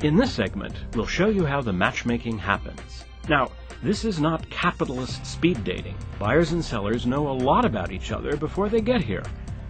In this segment, we'll show you how the matchmaking happens. Now, this is not capitalist speed dating. Buyers and sellers know a lot about each other before they get here,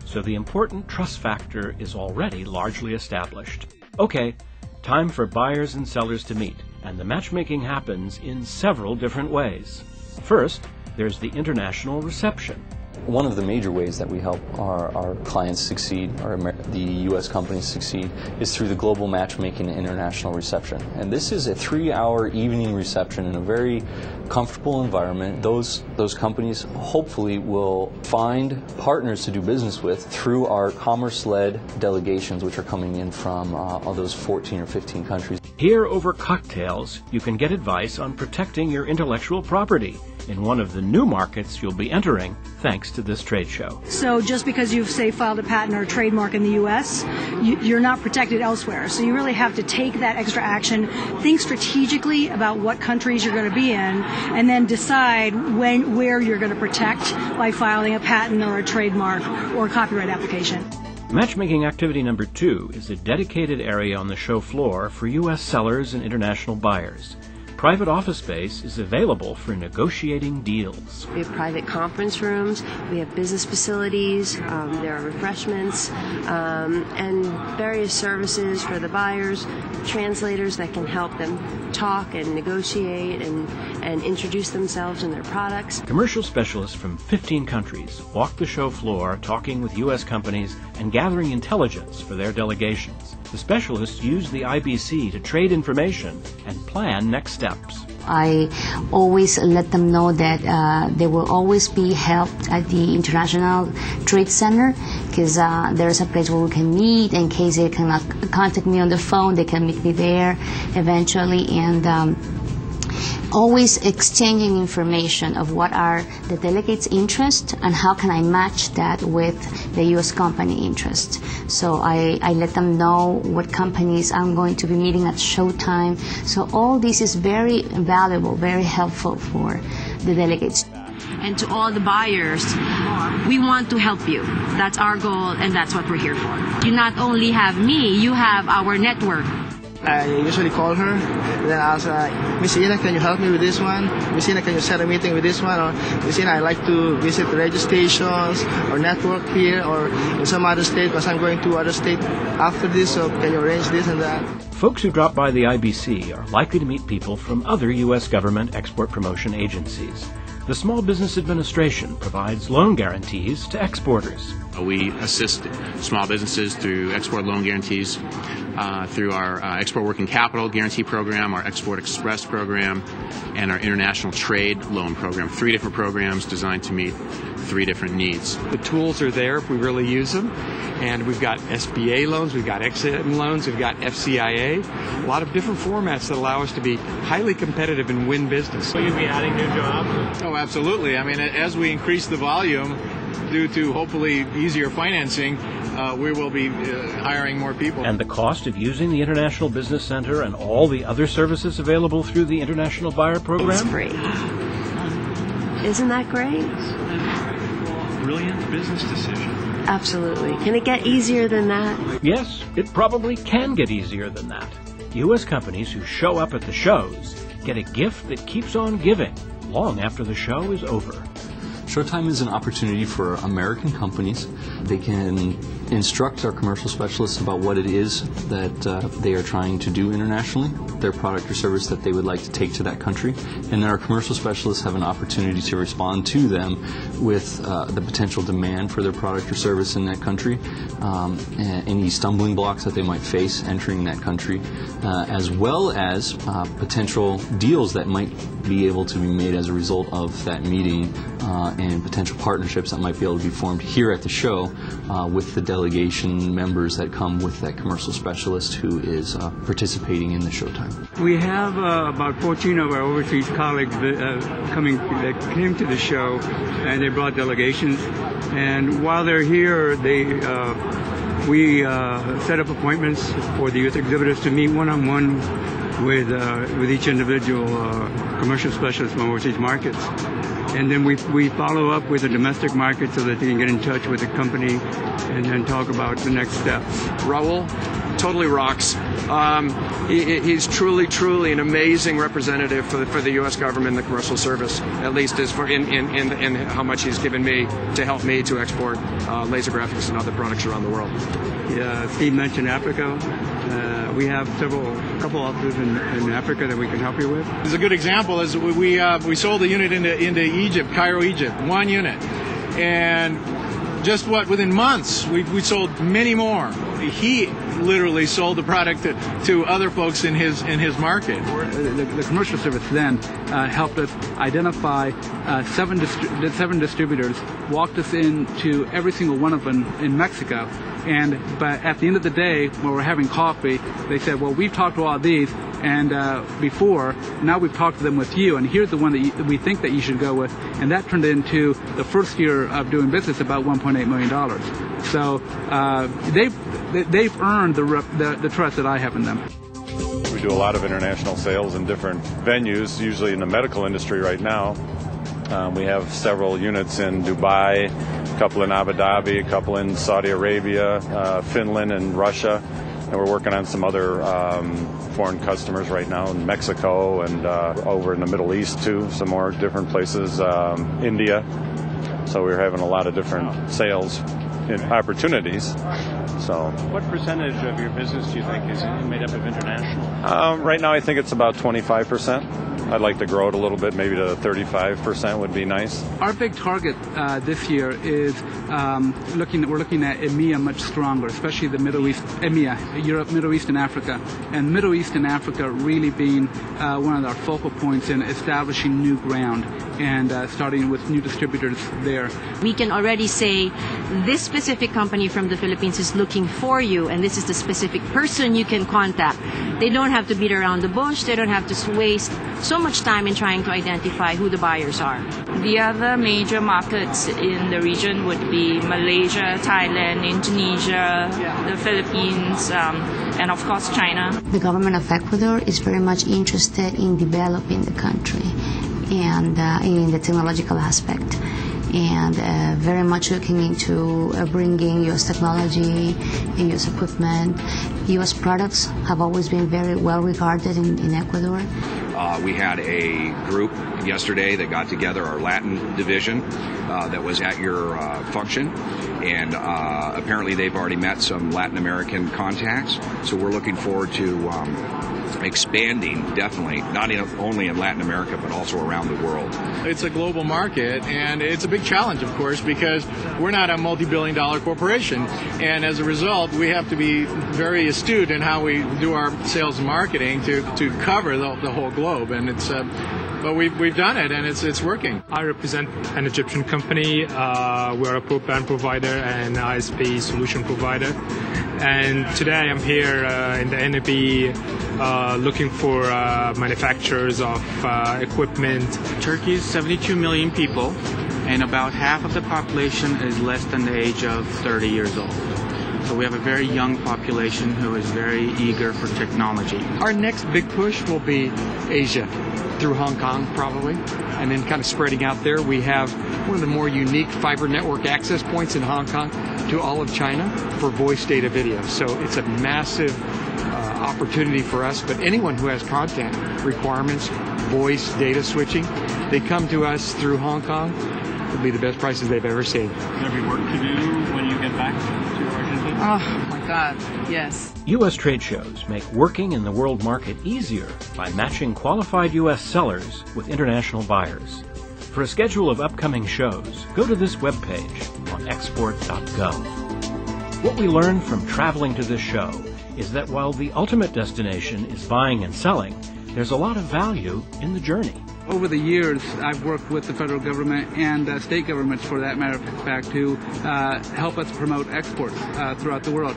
so the important trust factor is already largely established. Okay, time for buyers and sellers to meet, and the matchmaking happens in several different ways. First, there's the international reception. One of the major ways that we help our clients succeed, or the U.S. companies succeed, is through the Global Matchmaking International Reception. And this is a 3-hour evening reception in a very comfortable environment. Those companies hopefully will find partners to do business with through our commerce-led delegations, which are coming in from all those 14 or 15 countries. Here over cocktails, you can get advice on protecting your intellectual property in one of the new markets you'll be entering thanks to this trade show. So just because you've, say, filed a patent or a trademark in the U.S., you're not protected elsewhere. So you really have to take that extra action, think strategically about what countries you're going to be in, and then decide where you're going to protect by filing a patent or a trademark or a copyright application. Matchmaking activity number 2 is a dedicated area on the show floor for U.S. sellers and international buyers. Private office space is available for negotiating deals. We have private conference rooms, we have business facilities, there are refreshments, and various services for the buyers, translators that can help them talk and negotiate and introduce themselves and their products. Commercial specialists from 15 countries walk the show floor talking with U.S. companies and gathering intelligence for their delegations. The specialists use the IBC to trade information and plan next steps. I always let them know that they will always be held at the International Trade Center, because there's a place where we can meet. In case they cannot contact me on the phone, they can meet me there eventually, and always exchanging information of what are the delegates' interests and how can I match that with the U.S. company interest. So I let them know what companies I'm going to be meeting at showtime. So all this is very valuable, very helpful for the delegates. And to all the buyers, we want to help you. That's our goal, and that's what we're here for. You not only have me, you have our network. I usually call her, and then I was like, Miss Ina, can you help me with this one? Miss Ina, can you set a meeting with this one? Or Miss Ina, I'd like to visit the radio stations or network here or in some other state, because I'm going to other state after this, so can you arrange this and that? Folks who drop by the IBC are likely to meet people from other U.S. government export promotion agencies. The Small Business Administration provides loan guarantees to exporters. We assist small businesses through export loan guarantees, through our Export Working Capital Guarantee Program, our Export Express Program, and our International Trade Loan Program. 3 different programs designed to meet 3 different needs. The tools are there if we really use them, and we've got SBA loans, we've got EXIM loans, we've got FCIA, a lot of different formats that allow us to be highly competitive and win business. Will you be adding new jobs? Oh, absolutely. I mean, as we increase the volume, due to hopefully easier financing, we will be hiring more people. And the cost of using the International Business Center and all the other services available through the International Buyer Program? It's free. Isn't that great? Brilliant business decision. Absolutely. Can it get easier than that? Yes, it probably can get easier than that. U.S. companies who show up at the shows get a gift that keeps on giving long after the show is over. Showtime is an opportunity for American companies. They can instruct our commercial specialists about what it is that they are trying to do internationally, their product or service that they would like to take to that country, and then our commercial specialists have an opportunity to respond to them with the potential demand for their product or service in that country, any stumbling blocks that they might face entering that country, as well as potential deals that might be able to be made as a result of that meeting, and potential partnerships that might be able to be formed here at the show with the delegation members that come with that commercial specialist who is participating in the showtime. We have about 14 of our overseas colleagues that came to the show, and they brought delegations. And while they're here, we set up appointments for the youth exhibitors to meet one-on-one with each individual commercial specialist from overseas markets. And then we follow up with the domestic market so that they can get in touch with the company and then talk about the next steps. Raul, totally rocks. He's truly an amazing representative for the U.S. government and the commercial service, at least as for in how much he's given me to help me to export laser graphics and other products around the world. Yeah, Steve mentioned Africa. We have couple offices in Africa that we can help you with. As a good example is we sold a unit into Egypt, Cairo, Egypt, one unit, and just within months we sold many more. He literally sold the product to other folks in his market. The commercial service then helped us identify seven distributors, walked us into every single one of them in Mexico. But at the end of the day, when we're having coffee, they said, well, we've talked to all these and before, now we've talked to them with you, and here's the one that we think that you should go with. And that turned into the first year of doing business about $1.8 million. So they've earned the trust that I have in them. We do a lot of international sales in different venues, usually in the medical industry right now. We have several units in Dubai, a couple in Abu Dhabi, a couple in Saudi Arabia, Finland and Russia, and we're working on some other foreign customers right now in Mexico and over in the Middle East too, some more different places, India. So we're having a lot of different sales opportunities. So, what percentage of your business do you think is made up of international? Right now I think it's about 25%. I'd like to grow it a little bit, maybe to 35% would be nice. Our big target this year is we're looking at EMEA much stronger, especially the Middle East, EMEA, Europe, Middle East, and Africa. And Middle East and Africa really being one of our focal points in establishing new ground and starting with new distributors there. We can already say this specific company from the Philippines is looking for you, and this is the specific person you can contact. They don't have to beat around the bush. They don't have to waste so much time in trying to identify who the buyers are. The other major markets in the region would be Malaysia, Thailand, Indonesia, the Philippines, and of course China. The government of Ecuador is very much interested in developing the country and in the technological aspect, and very much looking into bringing U.S. technology and U.S. equipment. U.S. products have always been very well regarded in Ecuador. We had a group yesterday that got together, our Latin division, that was at your function, and apparently they've already met some Latin American contacts, so we're looking forward to expanding, definitely, not only in Latin America, but also around the world. It's a global market, and it's a big challenge, of course, because we're not a multi-billion-dollar corporation, and as a result, we have to be very astute in how we do our sales and marketing to cover the whole globe, and it's but we've done it, and it's working. I represent an Egyptian company. We're a broadband provider and ISP solution provider. And today I'm here in the NAB looking for manufacturers of equipment. Turkey is 72 million people, and about half of the population is less than the age of 30 years old. So we have a very young population who is very eager for technology. Our next big push will be Asia, through Hong Kong probably, and then kind of spreading out there. We have one of the more unique fiber network access points in Hong Kong to all of China for voice data video. So it's a massive opportunity for us, but anyone who has content requirements, voice data switching, they come to us through Hong Kong. It'll be the best prices they've ever seen. There'll be work to do when you get back to Argentina? Oh my God, yes. U.S. trade shows make working in the world market easier by matching qualified U.S. sellers with international buyers. For a schedule of upcoming shows, go to this webpage on export.gov. What we learned from traveling to this show is that while the ultimate destination is buying and selling, there's a lot of value in the journey. Over the years, I've worked with the federal government and state governments, for that matter of fact, to help us promote exports throughout the world.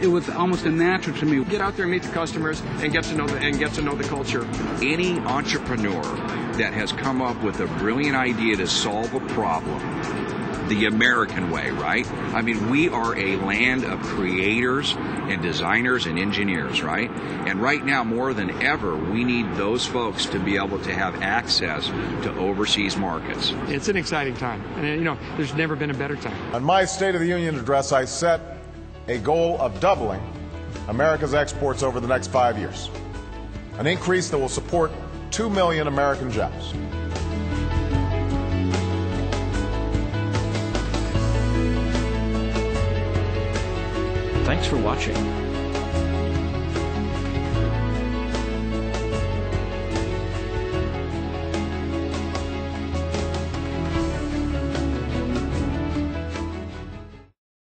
It was almost a natural to me. Get out there and meet the customers and get to know the culture. Any entrepreneur that has come up with a brilliant idea to solve a problem, the American way, right? I mean, we are a land of creators and designers and engineers, right? And right now, more than ever, we need those folks to be able to have access to overseas markets. It's an exciting time, and there's never been a better time. On my State of the Union address, I set a goal of doubling America's exports over the next 5 years, an increase that will support 2 million American jobs. Thanks for watching.